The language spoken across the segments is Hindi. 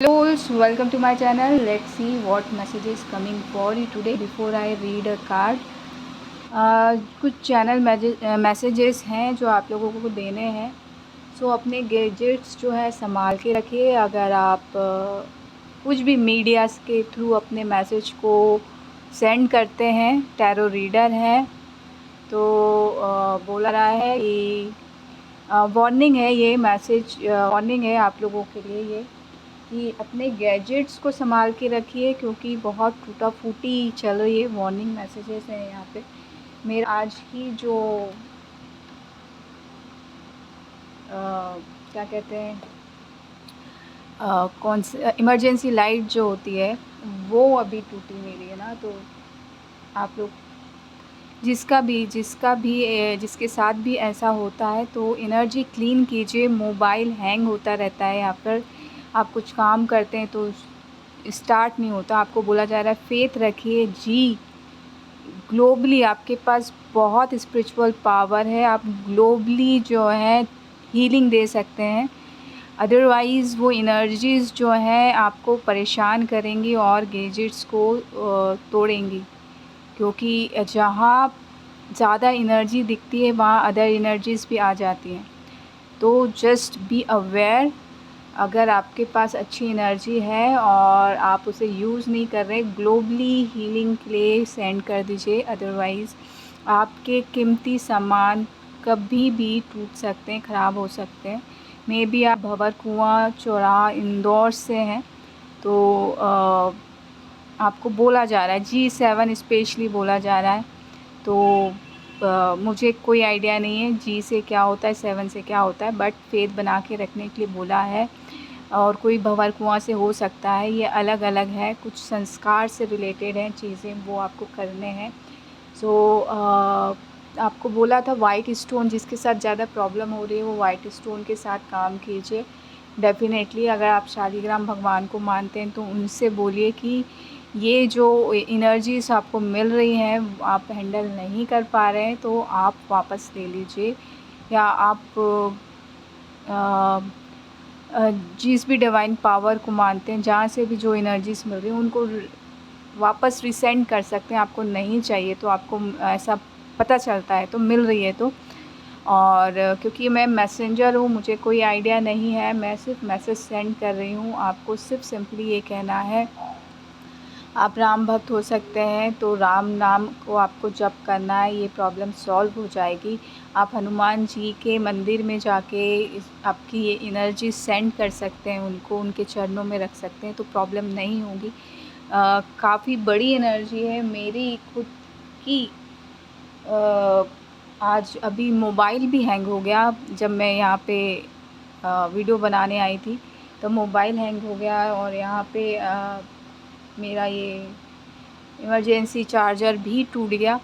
Hello, welcome to my channel. Let's see what message is coming for you today. Before I read a card, कुछ चैनल मैसेजेस हैं जो आप लोगों को देने हैं। सो अपने गैजेट्स जो है संभाल के रखिए। अगर आप कुछ भी मीडिया के थ्रू अपने मैसेज को सेंड करते हैं, टैरो रीडर हैं, तो बोला रहा है कि वार्निंग है, ये मैसेज वार्निंग है आप लोगों के लिए ये कि अपने गैजेट्स को संभाल के रखिए, क्योंकि बहुत टूटा फूटी चल रही है। वार्निंग मैसेजेस हैं यहाँ पे। मेरा आज की जो क्या कहते हैं, कौन सी इमरजेंसी लाइट जो होती है वो अभी टूटी मेरी है ना। तो आप लोग जिसके साथ भी ऐसा होता है तो एनर्जी क्लीन कीजिए। मोबाइल हैंग होता रहता है या फिर आप कुछ काम करते हैं तो स्टार्ट नहीं होता। आपको बोला जा रहा है फेथ रखिए जी। ग्लोबली आपके पास बहुत स्पिरिचुअल पावर है, आप ग्लोबली जो है हीलिंग दे सकते हैं। अदरवाइज़ वो एनर्जीज़ जो हैं आपको परेशान करेंगी और गैजेट्स को तोड़ेंगी, क्योंकि जहाँ ज़्यादा एनर्जी दिखती है वहाँ अदर एनर्जीज़ भी आ जाती हैं। तो जस्ट बी अवेयर। अगर आपके पास अच्छी एनर्जी है और आप उसे यूज़ नहीं कर रहे, ग्लोबली हीलिंग के लिए सेंड कर दीजिए। अदरवाइज़ आपके कीमती सामान कभी भी टूट सकते हैं, ख़राब हो सकते हैं। मे बी आप भंवर कुआँ चौराहा इंदौर से हैं, तो आपको बोला जा रहा है G7 स्पेशली बोला जा रहा है। तो मुझे कोई आइडिया नहीं है जी से क्या होता है, 7 से क्या होता है, बट फेथ बना के रखने के लिए बोला है। और कोई भंवर कुआँ से हो सकता है, ये अलग अलग है, कुछ संस्कार से रिलेटेड हैं चीज़ें, वो आपको करने हैं। सो आपको बोला था वाइट स्टोन जिसके साथ ज़्यादा प्रॉब्लम हो रही है वो वाइट स्टोन के साथ काम कीजिए। डेफ़िनेटली अगर आप शालिग्राम भगवान को मानते हैं तो उनसे बोलिए कि ये जो एनर्जीज़ आपको मिल रही हैं आप हैंडल नहीं कर पा रहे हैं तो आप वापस ले लीजिए। या आप जिस भी डिवाइन पावर को मानते हैं, जहाँ से भी जो एनर्जीज़ मिल रही हैं उनको वापस रिसेंड कर सकते हैं। आपको नहीं चाहिए तो आपको ऐसा पता चलता है तो मिल रही है तो। और क्योंकि मैं मैसेंजर हूँ, मुझे कोई आइडिया नहीं है, मैं सिर्फ मैसेज सेंड कर रही हूँ। आपको सिर्फ सिंपली ये कहना है, आप राम भक्त हो सकते हैं तो राम नाम को आपको जप करना है, ये प्रॉब्लम सॉल्व हो जाएगी। आप हनुमान जी के मंदिर में जाके आपकी ये एनर्जी सेंड कर सकते हैं, उनको उनके चरणों में रख सकते हैं तो प्रॉब्लम नहीं होगी। काफ़ी बड़ी एनर्जी है मेरी खुद की। आज अभी मोबाइल भी हैंग हो गया। जब मैं यहाँ पे वीडियो बनाने आई थी तो मोबाइल हैंग हो गया और यहाँ पे मेरा ये इमरजेंसी चार्जर भी टूट गया।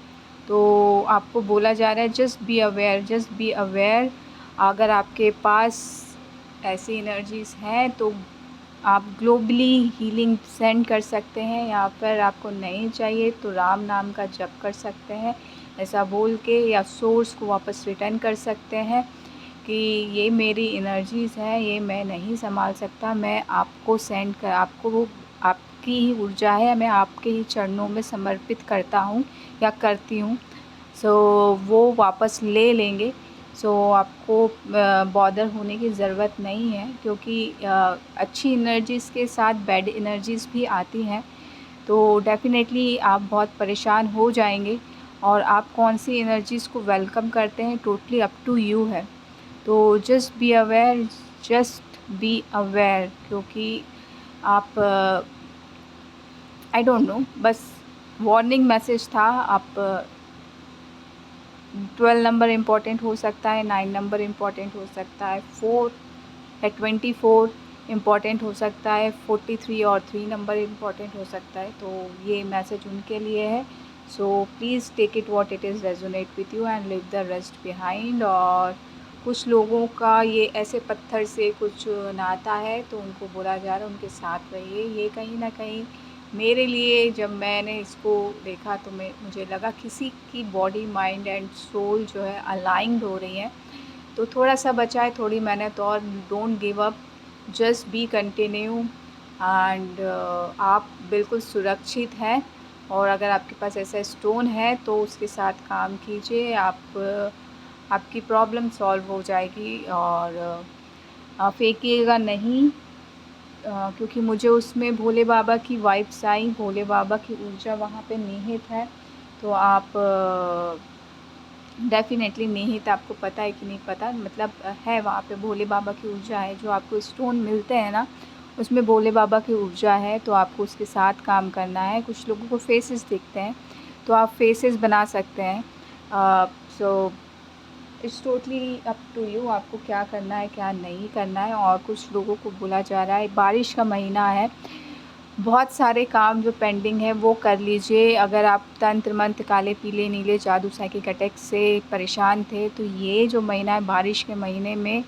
तो आपको बोला जा रहा है just be aware, just be aware. अगर आपके पास ऐसी एनर्जीज़ हैं तो आप ग्लोबली हीलिंग सेंड कर सकते हैं, या फिर आपको नहीं चाहिए तो राम नाम का जप कर सकते हैं ऐसा बोल के, या सोर्स को वापस रिटर्न कर सकते हैं कि ये मेरी एनर्जीज़ हैं, ये मैं नहीं संभाल सकता, मैं आपको सेंड कर आपको आपकी ही ऊर्जा है, मैं आपके ही चरणों में समर्पित करता हूँ या करती हूँ। सो वो वापस ले लेंगे। सो आपको बॉदर होने की ज़रूरत नहीं है, क्योंकि अच्छी एनर्जीज़ के साथ बैड एनर्जीज़ भी आती हैं। तो डेफ़िनेटली आप बहुत परेशान हो जाएंगे। और आप कौन सी एनर्जीज़ को वेलकम करते हैं टोटली अप टू यू है। तो just be aware, just be aware, क्योंकि आप आई डोंट नो, बस वार्निंग मैसेज था। आप 12 नंबर इम्पॉर्टेंट हो सकता है, 9 नंबर इम्पॉर्टेंट हो सकता है, 4 या 24 इम्पॉर्टेंट हो सकता है, 43 और 3 नंबर इम्पॉर्टेंट हो सकता है। तो ये मैसेज उनके लिए है। So please take it what it is resonate with you and leave the rest behind. और कुछ लोगों का ये ऐसे पत्थर से कुछ नाता है तो उनको बोला जा रहा है उनके साथ रहिए। ये कहीं ना कहीं मेरे लिए जब मैंने इसको देखा तो मुझे लगा किसी की बॉडी माइंड एंड सोल जो है अलाइंड हो रही है। तो थोड़ा सा बचा है, थोड़ी मेहनत और, don't give up, just be continue. And आप बिल्कुल सुरक्षित हैं। और अगर आपके पास ऐसा स्टोन है तो उसके साथ काम कीजिए, आपकी प्रॉब्लम सॉल्व हो जाएगी। और फेंकिएगा नहीं, क्योंकि मुझे उसमें भोले बाबा की वाइब्स आई, भोले बाबा की ऊर्जा वहाँ पे निहित है। तो आप डेफ़िनेटली निहित, आपको पता है कि नहीं पता, मतलब है वहाँ पे भोले बाबा की ऊर्जा है। जो आपको स्टोन मिलते हैं ना, उसमें भोले बाबा की ऊर्जा है, तो आपको उसके साथ काम करना है। कुछ लोगों को फेसेस दिखते हैं, तो आप फेसेस बना सकते हैं। So it's totally up to you, आपको क्या करना है क्या नहीं करना है। और कुछ लोगों को बोला जा रहा है, बारिश का महीना है, बहुत सारे काम जो पेंडिंग है वो कर लीजिए। अगर आप तंत्र मंत्र, काले पीले नीले जादू, साइकिक अटैक से परेशान थे, तो ये जो महीना है बारिश के महीने में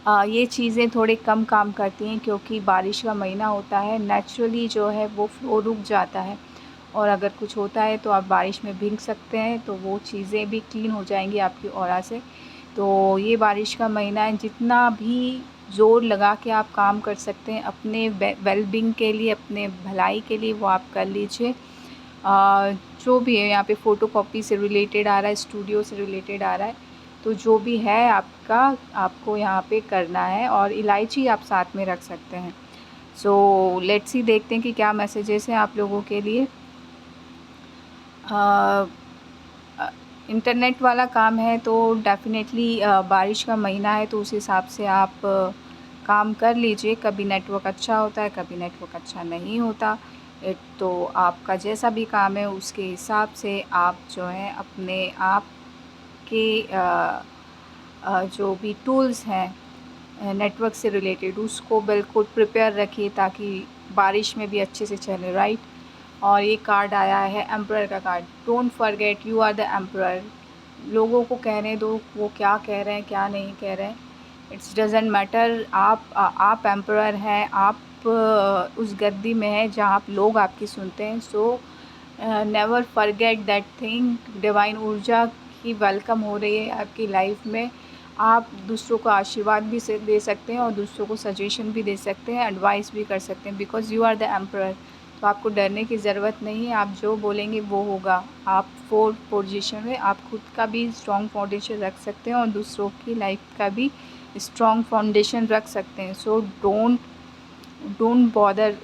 ये चीज़ें थोड़े कम काम करती हैं, क्योंकि बारिश का महीना होता है, नेचुरली जो है वो फ्लो रुक जाता है। और अगर कुछ होता है तो आप बारिश में भीग सकते हैं, तो वो चीज़ें भी क्लीन हो जाएंगी आपकी ऑरा से। तो ये बारिश का महीना है, जितना भी ज़ोर लगा के आप काम कर सकते हैं अपने वेलबींग के लिए, अपने भलाई के लिए, वो आप कर लीजिए। जो भी है यहाँ पे फ़ोटोकॉपी से रिलेटेड आ रहा है, स्टूडियो से रिलेटेड आ रहा है, तो जो भी है आपका, आपको यहाँ पे करना है। और इलायची आप साथ में रख सकते हैं। सो लेट्स सी, देखते हैं कि क्या मैसेजेस हैं आप लोगों के लिए। इंटरनेट वाला काम है तो डेफ़िनेटली बारिश का महीना है, तो उस हिसाब से आप काम कर लीजिए। कभी नेटवर्क अच्छा होता है, कभी नेटवर्क अच्छा नहीं होता। तो आपका जैसा भी काम है उसके हिसाब से आप जो है अपने आप के जो भी टूल्स हैं नेटवर्क से रिलेटेड, उसको बिल्कुल प्रिपेयर रखिए, ताकि बारिश में भी अच्छे से चले, राइट। और ये कार्ड आया है एम्परर का card, don't forget you are the emperor. लोगों को कहने दो वो क्या कह रहे हैं क्या नहीं कह रहे हैं, इट्स डजेंट मैटर। आप एम्परर हैं, आप उस गद्दी में हैं जहाँ आप लोग आपकी सुनते हैं। So never forget that thing. Divine ऊर्जा की वेलकम हो रही है आपकी लाइफ में। आप दूसरों को आशीर्वाद भी से दे सकते हैं, और दूसरों को सजेशन भी दे सकते हैं, एडवाइस भी कर सकते हैं, because you are the emperor. तो आपको डरने की ज़रूरत नहीं है, आप जो बोलेंगे वो होगा। आप 4 पोजीशन में आप खुद का भी स्ट्रॉन्ग फाउंडेशन रख सकते हैं, और दूसरों की लाइफ का भी स्ट्रॉन्ग फाउंडेशन रख सकते हैं। So don't bother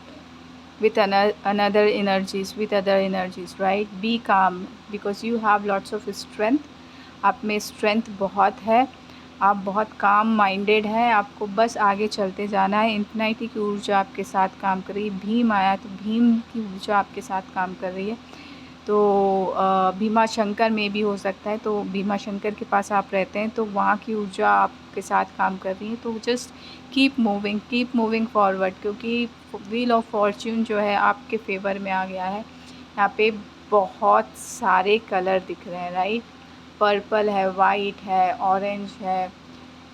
with other energies, right? Be calm because you have lots of strength. आप में स्ट्रेंथ बहुत है, आप बहुत काम माइंडेड हैं, आपको बस आगे चलते जाना है। इन्फिनिटी की ऊर्जा आपके साथ काम कर रही है। भीम आया तो भीम की ऊर्जा आपके साथ काम कर रही है। तो भीमा शंकर में भी हो सकता है, तो भीमा शंकर के पास आप रहते हैं तो वहाँ की ऊर्जा आपके साथ काम कर रही है। तो जस्ट कीप मूविंग फॉरवर्ड, क्योंकि व्हील ऑफ फॉर्च्यून जो है आपके फेवर में आ गया है। यहाँ पे बहुत सारे कलर दिख रहे हैं, राइट। पर्पल है, वाइट है, ऑरेंज है,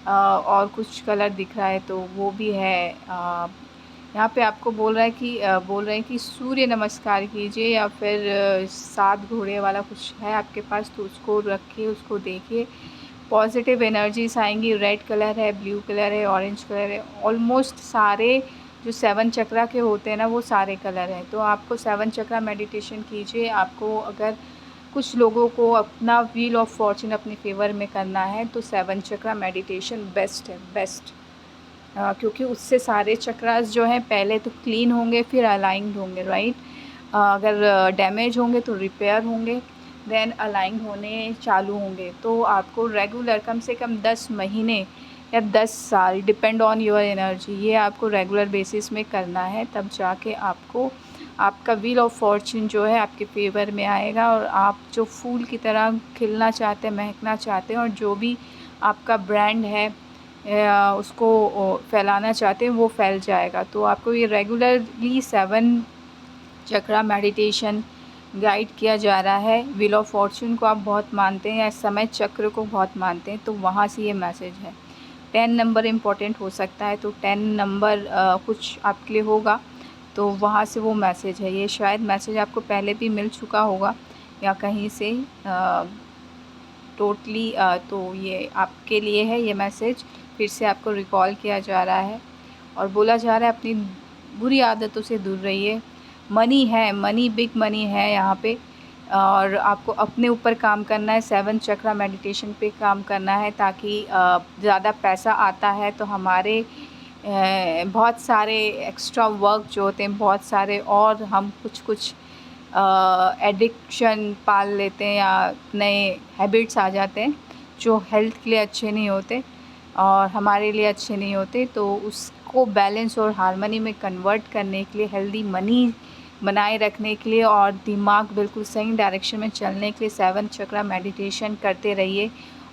और कुछ कलर दिख रहा है तो वो भी है। यहाँ पे आपको बोल रहे हैं कि सूर्य नमस्कार कीजिए, या फिर 7 घोड़े वाला कुछ है आपके पास तो उसको रखिए, उसको देखिए। पॉजिटिव एनर्जीज आएंगी। रेड कलर है, ब्लू कलर है, ऑरेंज कलर है, ऑलमोस्ट सारे जो 7 चक्रा के होते हैं ना वो सारे कलर हैं। तो आपको 7 चक्रा मेडिटेशन कीजिए। आपको अगर कुछ लोगों को अपना व्हील ऑफ फॉर्चून अपने फेवर में करना है तो 7 चक्रा मेडिटेशन बेस्ट है, बेस्ट। क्योंकि उससे सारे चक्रास जो हैं पहले तो क्लीन होंगे, फिर अलाइंड होंगे, राइट। अगर डैमेज होंगे तो रिपेयर होंगे, देन अलाइंड होने चालू होंगे। तो आपको रेगुलर कम से कम 10 महीने या 10 साल, डिपेंड ऑन योर एनर्जी, ये आपको रेगुलर बेसिस में करना है। तब जाके आपको आपका व्हील ऑफ फॉर्च्यून जो है आपके फेवर में आएगा, और आप जो फूल की तरह खिलना चाहते हैं, महकना चाहते हैं, और जो भी आपका ब्रांड है उसको फैलाना चाहते हैं वो फैल जाएगा। तो आपको ये रेगुलरली 7 चक्रा मेडिटेशन गाइड किया जा रहा है। व्हील ऑफ फॉर्च्यून को आप बहुत मानते हैं या समय चक्र को बहुत मानते हैं, तो वहाँ से ये मैसेज है। 10 नंबर इम्पोर्टेंट हो सकता है, तो 10 नंबर कुछ आपके लिए होगा, तो वहाँ से वो मैसेज है। ये शायद मैसेज आपको पहले भी मिल चुका होगा या कहीं से टोटली। तो ये आपके लिए है ये मैसेज, फिर से आपको रिकॉल किया जा रहा है। और बोला जा रहा है अपनी बुरी आदतों से दूर रहिए। मनी है, मनी बिग मनी है यहाँ पे, और आपको अपने ऊपर काम करना है, 7 चक्रा मेडिटेशन पे काम करना है, ताकि ज़्यादा पैसा आता है तो हमारे बहुत सारे एक्स्ट्रा वर्क जो होते हैं, बहुत सारे और हम कुछ एडिक्शन पाल लेते हैं या नए हैबिट्स आ जाते हैं जो हेल्थ के लिए अच्छे नहीं होते और हमारे लिए अच्छे नहीं होते। तो उसको बैलेंस और हार्मनी में कन्वर्ट करने के लिए, हेल्दी मनी बनाए रखने के लिए और दिमाग बिल्कुल सही डायरेक्शन में चलने के लिए 7 चक्रा मेडिटेशन करते रहिए।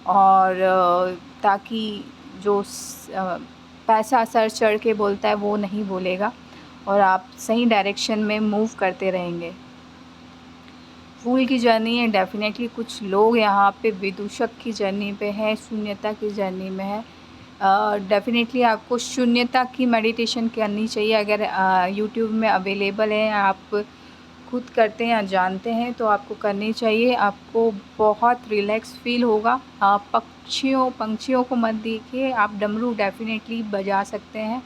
और ताकि जो पैसा सर चढ़ के बोलता है वो नहीं बोलेगा और आप सही डायरेक्शन में मूव करते रहेंगे। फूल की जर्नी है डेफिनेटली। कुछ लोग यहाँ पे विदूषक की जर्नी पे हैं, शून्यता की जर्नी में है। डेफिनेटली आपको शून्यता की मेडिटेशन करनी चाहिए। अगर यूट्यूब में अवेलेबल है, आप खुद करते हैं या जानते हैं तो आपको करनी चाहिए। आपको बहुत रिलैक्स फील होगा। पंछियों को मत देखिए, आप डमरू डेफिनेटली बजा सकते हैं।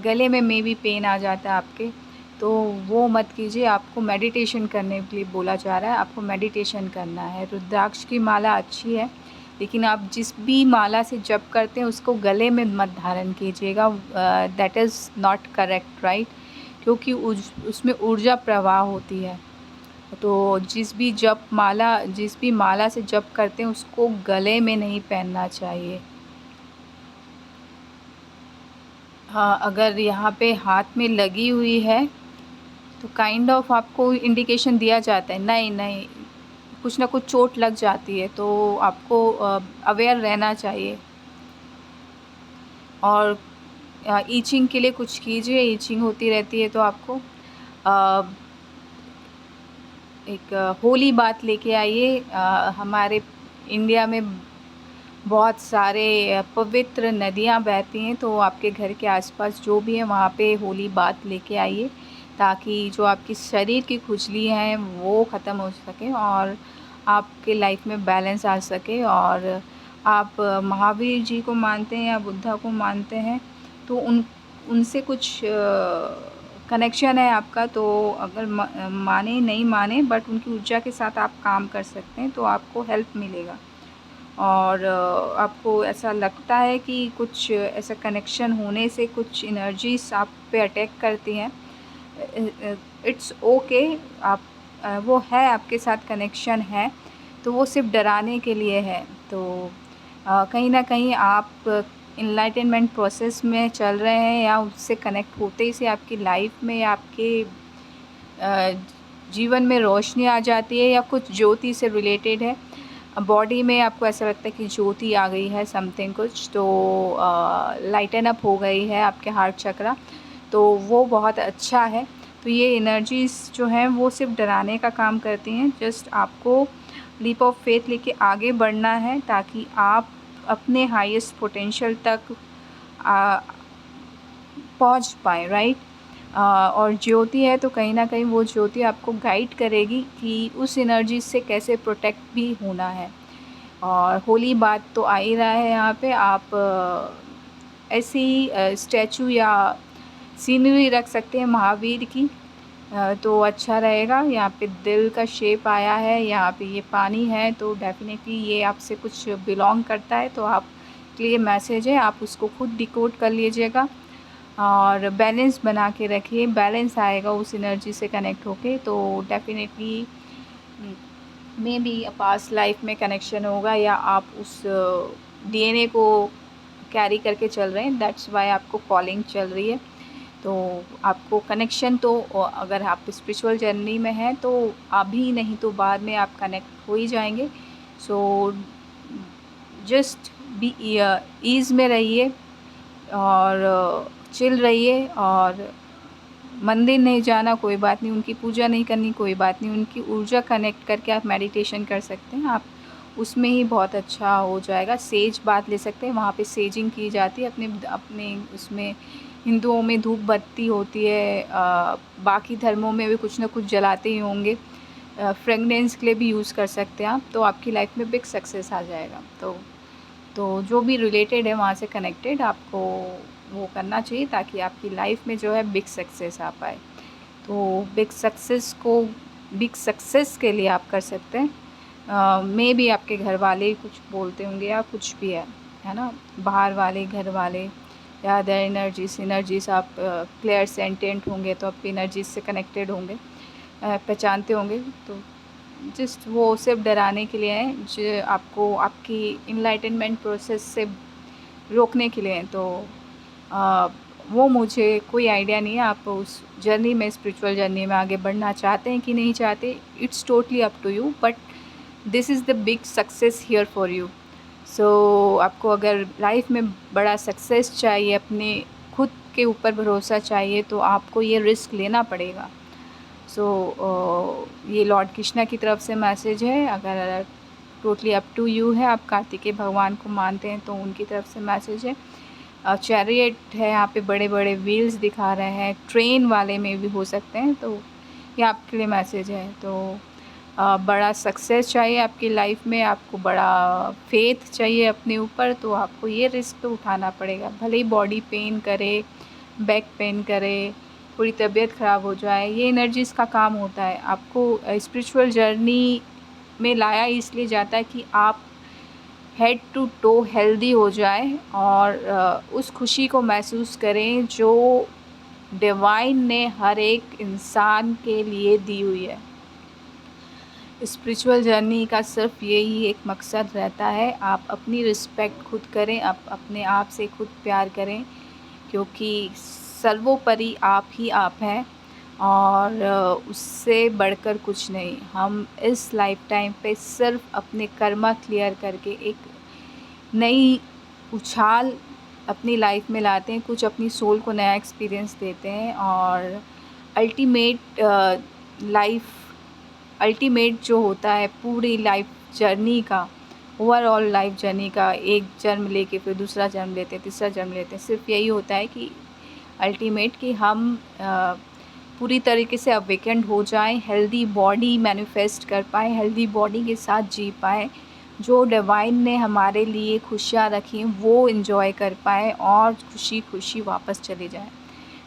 गले में मे भी पेन आ जाता है आपके, तो वो मत कीजिए। आपको मेडिटेशन करने के लिए बोला जा रहा है, आपको मेडिटेशन करना है। रुद्राक्ष की माला अच्छी है, लेकिन आप जिस भी माला से जप करते हैं उसको गले में मत धारण कीजिएगा। That is not correct, right? क्योंकि उसमें ऊर्जा प्रवाह होती है। तो जिस भी माला से जप करते हैं उसको गले में नहीं पहनना चाहिए। हाँ, अगर यहाँ पे हाथ में लगी हुई है तो काइंड ऑफ आपको इंडिकेशन दिया जाता है, नहीं कुछ ना कुछ चोट लग जाती है, तो आपको अवेयर रहना चाहिए। और ईचिंग के लिए कुछ कीजिए, ईचिंग होती रहती है तो आपको एक होली बात लेके आइए। हमारे इंडिया में बहुत सारे पवित्र नदियाँ बहती हैं, तो आपके घर के आसपास जो भी है वहाँ पे होली बात लेके आइए, ताकि जो आपकी शरीर की खुजली हैं वो ख़त्म हो सके और आपके लाइफ में बैलेंस आ सके। और आप महावीर जी को मानते हैं या बुद्धा को मानते हैं तो उनसे कुछ कनेक्शन है आपका, तो अगर माने नहीं माने बट उनकी ऊर्जा के साथ आप काम कर सकते हैं तो आपको हेल्प मिलेगा। और आपको ऐसा लगता है कि कुछ ऐसा कनेक्शन होने से कुछ एनर्जीज आप पे अटैक करती हैं, इट्स ओके। आप वो है, आपके साथ कनेक्शन है, तो वो सिर्फ डराने के लिए है। तो कहीं ना कहीं आप इनलाइटनमेंट प्रोसेस में चल रहे हैं या उससे कनेक्ट होते ही से आपकी लाइफ में या आपके जीवन में रोशनी आ जाती है या कुछ ज्योति से रिलेटेड है। बॉडी में आपको ऐसा लगता है कि ज्योति आ गई है, समथिंग कुछ तो लाइटन अप हो गई है आपके हार्ट चक्रा, तो वो बहुत अच्छा है। तो ये एनर्जीज़ जो हैं वो सिर्फ डराने का काम करती हैं। जस्ट आपको लीप ऑफ फेथ लेके आगे बढ़ना है ताकि आप अपने हाईएस्ट पोटेंशियल तक पहुंच पाएँ, राइट? और ज्योति है तो कहीं ना कहीं वो ज्योति आपको गाइड करेगी कि उस एनर्जी से कैसे प्रोटेक्ट भी होना है। और होली बात तो आ ही रहा है यहाँ पे, आप ऐसे ही स्टैचू या सीनरी रख सकते हैं महावीर की, तो अच्छा रहेगा। यहाँ पे दिल का शेप आया है, यहाँ पे ये पानी है, तो डेफिनेटली ये आपसे कुछ बिलोंग करता है, तो आप के लिए मैसेज है, आप उसको खुद डिकोड कर लीजिएगा और बैलेंस बना के रखिए। बैलेंस आएगा उस एनर्जी से कनेक्ट होके, तो definitely may be past life में कनेक्शन होगा या आप उस डीएनए को कैरी करके चल रहे हैं, दैट्स वाई आपको कॉलिंग चल रही है। तो आपको कनेक्शन तो अगर आप स्पिरिचुअल जर्नी में हैं तो अभी नहीं तो बाद में आप कनेक्ट हो ही जाएंगे। सो जस्ट बी ईज़ में रहिए और चिल रहिए। और मंदिर नहीं जाना कोई बात नहीं, उनकी पूजा नहीं करनी कोई बात नहीं, उनकी ऊर्जा कनेक्ट करके आप मेडिटेशन कर सकते हैं, आप उसमें ही बहुत अच्छा हो जाएगा। सेज बात ले सकते हैं, वहाँ पे सेजिंग की जाती है अपने उसमें। हिंदुओं में धूप बत्ती होती है, बाकी धर्मों में भी कुछ ना कुछ जलाते ही होंगे। फ्रेगनेंस के लिए भी यूज़ कर सकते हैं आप, तो आपकी लाइफ में बिग सक्सेस आ जाएगा। तो जो भी रिलेटेड है वहाँ से कनेक्टेड आपको वो करना चाहिए ताकि आपकी लाइफ में जो है बिग सक्सेस आ पाए। तो बिग सक्सेस के लिए आप कर सकते हैं। मे बी आपके घर वाले कुछ बोलते होंगे या कुछ भी है ना, बाहर वाले, घर वाले या अदर एनर्जीज आप क्लियर सेंटेंट होंगे तो आप एनर्जीज से कनेक्टेड होंगे, पहचानते होंगे। तो जस्ट वो सिर्फ डराने के लिए हैं, जो आपको आपकी इनलाइटनमेंट प्रोसेस से रोकने के लिए हैं। तो वो मुझे कोई आइडिया नहीं है, आप उस जर्नी में, स्पिरिचुअल जर्नी में आगे बढ़ना चाहते हैं कि नहीं चाहते, it's totally up to you, but this is the big success here for you. So आपको अगर लाइफ में बड़ा सक्सेस चाहिए, अपने खुद के ऊपर भरोसा चाहिए, तो आपको ये रिस्क लेना पड़ेगा। सो ये लॉर्ड कृष्णा की तरफ से मैसेज है। अगर टोटली अप टू यू है, आप कार्तिकेय भगवान को मानते हैं तो उनकी तरफ से मैसेज है। चैरियट है, यहाँ पे बड़े बड़े व्हील्स दिखा रहे हैं, ट्रेन वाले में भी हो सकते हैं, तो ये आपके लिए मैसेज है। तो बड़ा सक्सेस चाहिए आपकी लाइफ में, आपको बड़ा फेथ चाहिए अपने ऊपर, तो आपको ये रिस्क तो उठाना पड़ेगा। भले ही बॉडी पेन करे, बैक पेन करे, पूरी तबीयत ख़राब हो जाए, ये एनर्जीज़ का काम होता है। आपको स्पिरिचुअल जर्नी में लाया इसलिए जाता है कि आप हेड टू टो हेल्दी हो जाए और उस खुशी को महसूस करें जो डिवाइन ने हर एक इंसान के लिए दी हुई है। स्पिरिचुअल जर्नी का सिर्फ यही एक मकसद रहता है, आप अपनी रिस्पेक्ट खुद करें, आप अपने आप से खुद प्यार करें, क्योंकि सर्वोपरि आप ही आप हैं और उससे बढ़कर कुछ नहीं। हम इस लाइफ टाइम पे सिर्फ अपने कर्मा क्लियर करके एक नई उछाल अपनी लाइफ में लाते हैं, कुछ अपनी सोल को नया एक्सपीरियंस देते हैं और अल्टीमेट जो होता है पूरी लाइफ जर्नी का, ओवरऑल लाइफ जर्नी का, एक जन्म लेके फिर दूसरा जन्म लेते हैं, तीसरा जन्म लेते हैं, सिर्फ यही होता है कि अल्टीमेट कि हम पूरी तरीके से अवेकेंड हो जाएं, हेल्दी बॉडी मैनिफेस्ट कर पाएँ, हेल्दी बॉडी के साथ जी पाएँ, जो डिवाइन ने हमारे लिए खुशियाँ रखी वो एंजॉय कर पाएँ और खुशी खुशी वापस चले जाएं।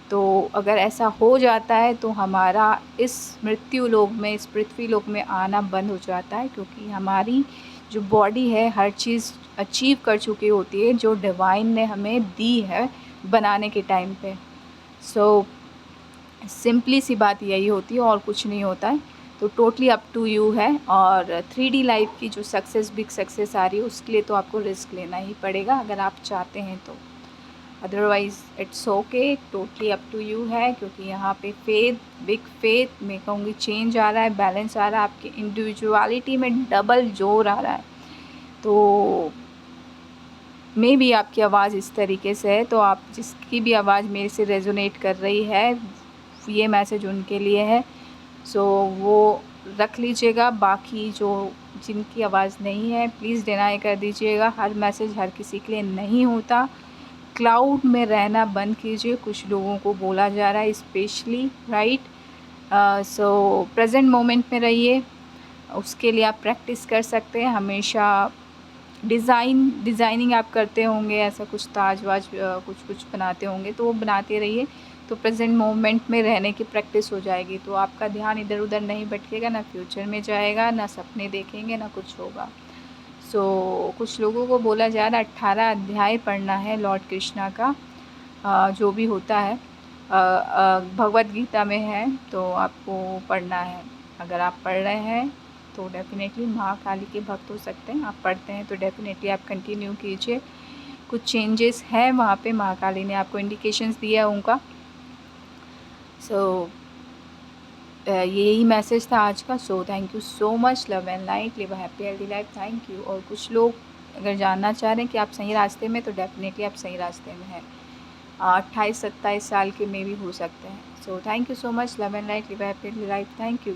तो अगर ऐसा हो जाता है तो हमारा इस मृत्यु लोक में, इस पृथ्वी लोक में आना बंद हो जाता है, क्योंकि हमारी जो बॉडी है हर चीज़ अचीव कर चुकी होती है जो डिवाइन ने हमें दी है बनाने के टाइम पे। सो सिंपली सी बात यही होती है और कुछ नहीं होता है। तो टोटली अप टू यू है। और 3D लाइफ की जो सक्सेस, बिग सक्सेस आ रही है, उसके लिए तो आपको रिस्क लेना ही पड़ेगा अगर आप चाहते हैं तो, otherwise it's okay, totally up to you है। क्योंकि यहाँ पे बिग फेथ मैं कहूँगी चेंज आ रहा है, बैलेंस आ रहा है, आपकी इंडिविजुअलिटी में डबल जोर आ रहा है। तो मे भी आपकी आवाज़ इस तरीके से है, तो आप जिसकी भी आवाज़ मेरे से रेजोनेट कर रही है, ये मैसेज उनके लिए है। सो वो रख लीजिएगा। बाकी जो जिनकी आवाज़ नहीं है प्लीज़ डिनाई कर दीजिएगा। हर मैसेज हर किसी के लिए नहीं होता। क्लाउड में रहना बंद कीजिए, कुछ लोगों को बोला जा रहा है स्पेशली, राइट। सो प्रेजेंट मोमेंट में रहिए, उसके लिए आप प्रैक्टिस कर सकते हैं। हमेशा डिज़ाइनिंग आप करते होंगे, ऐसा कुछ ताज वाज कुछ बनाते होंगे, तो वो बनाते रहिए, तो प्रेजेंट मोमेंट में रहने की प्रैक्टिस हो जाएगी। तो आपका ध्यान इधर उधर नहीं भटकेगा, ना फ्यूचर में जाएगा, ना सपने देखेंगे, ना कुछ होगा। सो कुछ लोगों को बोला जा रहा है 18 अध्याय पढ़ना है लॉर्ड कृष्णा का, जो भी होता है भगवद गीता में है, तो आपको पढ़ना है। अगर आप पढ़ रहे हैं तो डेफ़िनेटली महाकाली के भक्त हो सकते हैं, आप पढ़ते हैं तो डेफ़िनेटली आप कंटिन्यू कीजिए। कुछ चेंजेस हैं वहाँ पे, महाकाली ने आपको इंडिकेशंस दिया है उनका। सो यही मैसेज था आज का। So thank you so much, love and light, live a happy healthy life, thank you. और कुछ लोग अगर जानना चाह रहे हैं कि आप सही रास्ते में, तो डेफ़िनेटली आप सही रास्ते में हैं। 28-27 साल के में भी हो सकते हैं। So thank you so much, love and light, live a happy healthy life, thank you.